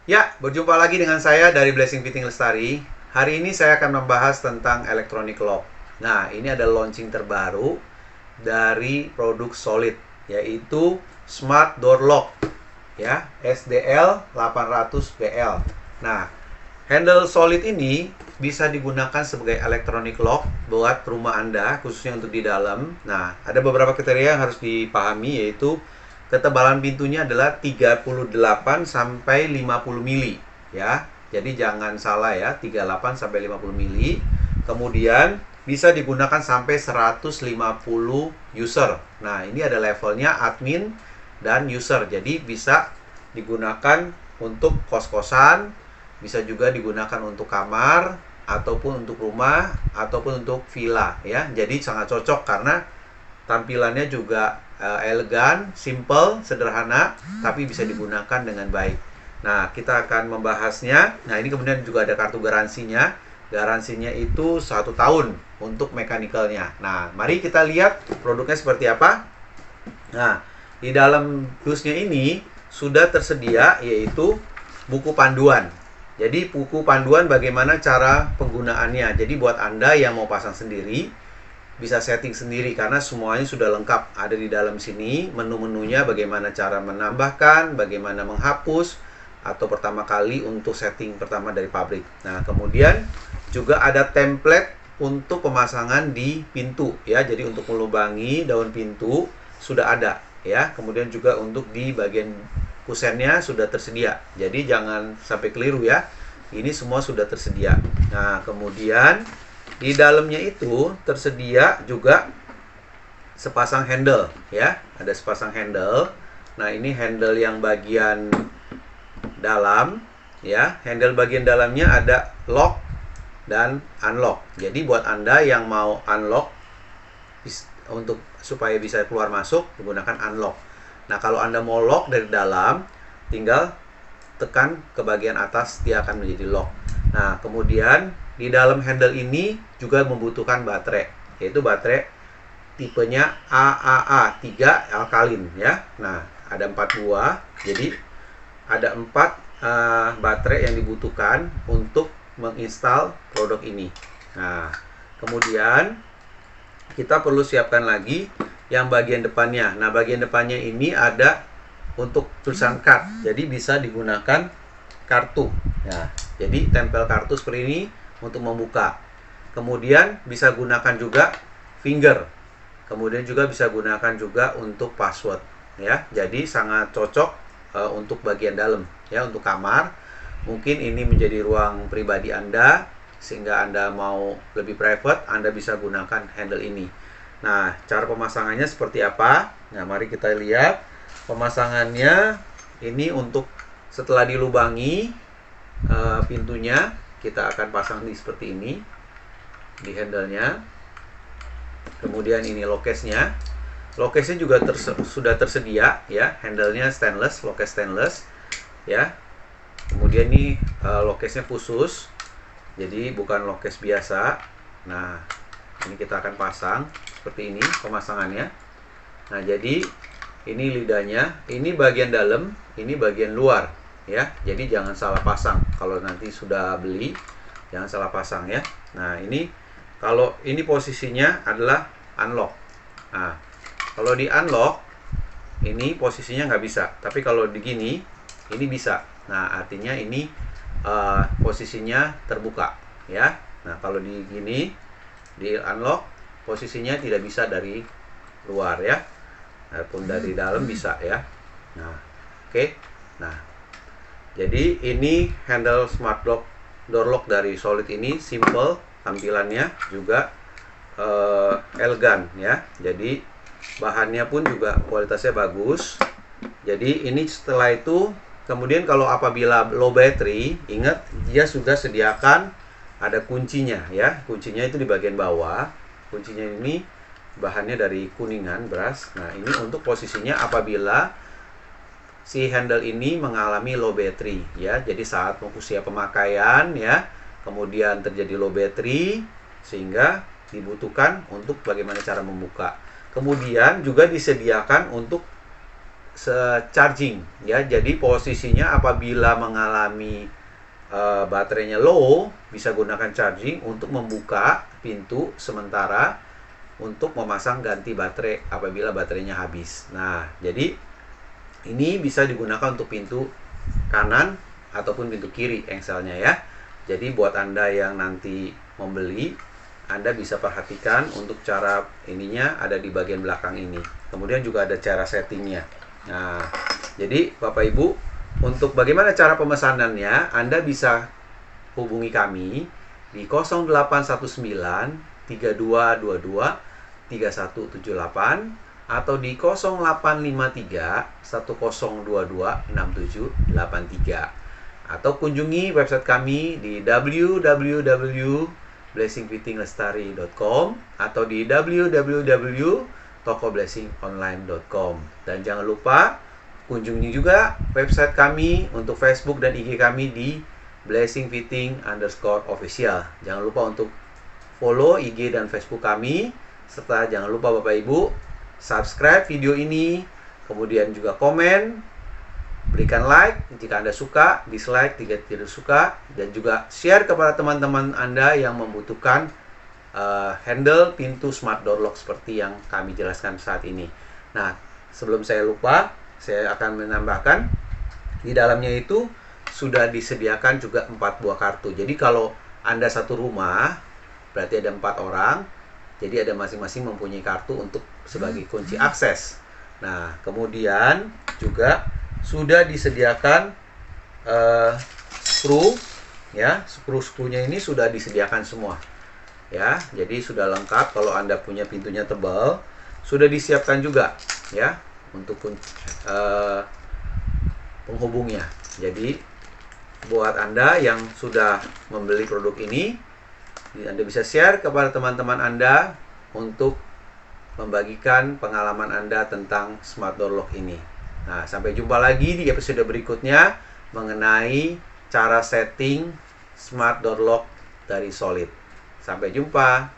Ya, berjumpa lagi dengan saya dari Blessing Fitting Lestari. Hari ini saya akan membahas tentang electronic lock. Nah, ini ada launching terbaru dari produk Solid, yaitu Smart Door Lock, ya, SDL 800BL. Nah, handle Solid ini bisa digunakan sebagai electronic lock buat rumah Anda, khususnya untuk di dalam. Nah, ada beberapa kriteria yang harus dipahami, yaitu ketebalan pintunya adalah 38 sampai 50 mili, ya. Jadi jangan salah ya, 38 sampai 50 mili. Kemudian bisa digunakan sampai 150 user. Nah, ini ada levelnya admin dan user. Jadi bisa digunakan untuk kos-kosan, bisa juga digunakan untuk kamar ataupun untuk rumah ataupun untuk villa, ya. Jadi sangat cocok karena tampilannya juga elegan, simple, sederhana, tapi bisa digunakan dengan baik. Nah, kita akan membahasnya. Nah, ini kemudian juga ada kartu garansinya. Garansinya itu 1 tahun untuk mekanikalnya. Nah, mari kita lihat produknya seperti apa. Nah, di dalam dusnya ini sudah tersedia yaitu buku panduan. Jadi buku panduan bagaimana cara penggunaannya. Jadi buat Anda yang mau pasang sendiri, bisa setting sendiri karena semuanya sudah lengkap ada di dalam sini. Menu-menunya bagaimana cara menambahkan, bagaimana menghapus, atau pertama kali untuk setting pertama dari pabrik. Nah, kemudian juga ada template untuk pemasangan di pintu, ya. Jadi untuk melubangi daun pintu sudah ada, ya. Kemudian juga untuk di bagian kusennya sudah tersedia. Jadi jangan sampai keliru ya. Ini semua sudah tersedia. Nah, kemudian di dalamnya itu tersedia juga sepasang handle, ya. Ada sepasang handle. Nah, ini handle yang bagian dalam, ya. Handle bagian dalamnya ada lock dan unlock. Jadi buat Anda yang mau unlock untuk supaya bisa keluar masuk menggunakan unlock. Nah, kalau Anda mau lock dari dalam, tinggal tekan ke bagian atas, dia akan menjadi lock. Nah, kemudian di dalam handle ini juga membutuhkan baterai, yaitu baterai tipenya AAA 3 alkalin, ya. Nah, ada 4 buah. Jadi ada 4 baterai yang dibutuhkan untuk menginstal produk ini. Nah, kemudian kita perlu siapkan lagi yang bagian depannya. Nah, bagian depannya ini ada untuk tulisan card. Jadi bisa digunakan kartu. Ya, jadi tempel kartu seperti ini untuk membuka. Kemudian bisa gunakan juga finger. Kemudian juga bisa gunakan juga untuk password, ya. Jadi sangat cocok untuk bagian dalam, ya, untuk kamar. Mungkin ini menjadi ruang pribadi Anda sehingga Anda mau lebih private, Anda bisa gunakan handle ini. Nah, cara pemasangannya seperti apa? Nah, mari kita lihat. Pemasangannya ini untuk setelah dilubangi pintunya, kita akan pasang di seperti ini di handle-nya. Kemudian ini lockcase-nya. Lockcase-nya juga sudah tersedia, ya. Handle-nya stainless, lockcase stainless, ya. Kemudian ini lockcase-nya khusus. Jadi bukan lockcase biasa. Nah, ini kita akan pasang seperti ini pemasangannya. Nah, jadi ini lidahnya, ini bagian dalam, ini bagian luar, ya. Jadi jangan salah pasang. Kalau nanti sudah beli, jangan salah pasang, ya. Nah, ini kalau ini posisinya adalah unlock. Nah, kalau di unlock ini posisinya nggak bisa, tapi kalau di gini ini bisa. Nah, artinya ini posisinya terbuka, ya. Nah, kalau di gini di unlock posisinya tidak bisa dari luar, ya. Ataupun dari dalam bisa, ya. Nah, oke. Nah, jadi ini handle smart lock door lock dari Solid ini simple, tampilannya juga elegan, ya. Jadi bahannya pun juga kualitasnya bagus. Jadi ini setelah itu kemudian kalau apabila low battery, ingat dia sudah sediakan ada kuncinya, ya. Kuncinya itu di bagian bawah. Kuncinya ini bahannya dari kuningan brass. Nah, ini untuk posisinya apabila si handle ini mengalami low battery, ya. Jadi saat usia pemakaian, ya, kemudian terjadi low battery sehingga dibutuhkan untuk bagaimana cara membuka. Kemudian juga disediakan untuk charging ya. Jadi posisinya apabila mengalami baterainya low, bisa gunakan charging untuk membuka pintu sementara untuk memasang ganti baterai apabila baterainya habis. Nah, jadi ini bisa digunakan untuk pintu kanan ataupun pintu kiri engselnya ya. Jadi buat Anda yang nanti membeli, Anda bisa perhatikan untuk cara ininya ada di bagian belakang ini. Kemudian juga ada cara settingnya. Nah, jadi Bapak Ibu, untuk bagaimana cara pemesanannya, Anda bisa hubungi kami di 0819 3222 3178 atau di 0853 1022 6783 atau kunjungi website kami di www.blessingfittinglestari.com atau di www.tokoblessingonline.com. Dan jangan lupa kunjungi juga website kami untuk Facebook dan IG kami di blessingfitting_official. Jangan lupa untuk follow IG dan Facebook kami, serta jangan lupa Bapak Ibu subscribe video ini, kemudian juga komen, berikan like jika Anda suka, dislike jika tidak suka, dan juga share kepada teman-teman Anda yang membutuhkan handle pintu smart door lock seperti yang kami jelaskan saat ini. Nah, sebelum saya lupa, saya akan menambahkan di dalamnya itu sudah disediakan juga 4 buah kartu. Jadi kalau Anda satu rumah, berarti ada 4 orang. Jadi ada masing-masing mempunyai kartu untuk sebagai kunci akses. Nah, kemudian juga sudah disediakan screw ya, screw-screwnya ini sudah disediakan semua. Ya, jadi sudah lengkap. Kalau Anda punya pintunya tebal, sudah disiapkan juga ya untuk penghubungnya. Jadi buat Anda yang sudah membeli produk ini, Anda bisa share kepada teman-teman Anda untuk membagikan pengalaman Anda tentang smart door lock ini. Nah, sampai jumpa lagi di episode berikutnya mengenai cara setting smart door lock dari Solid. Sampai jumpa.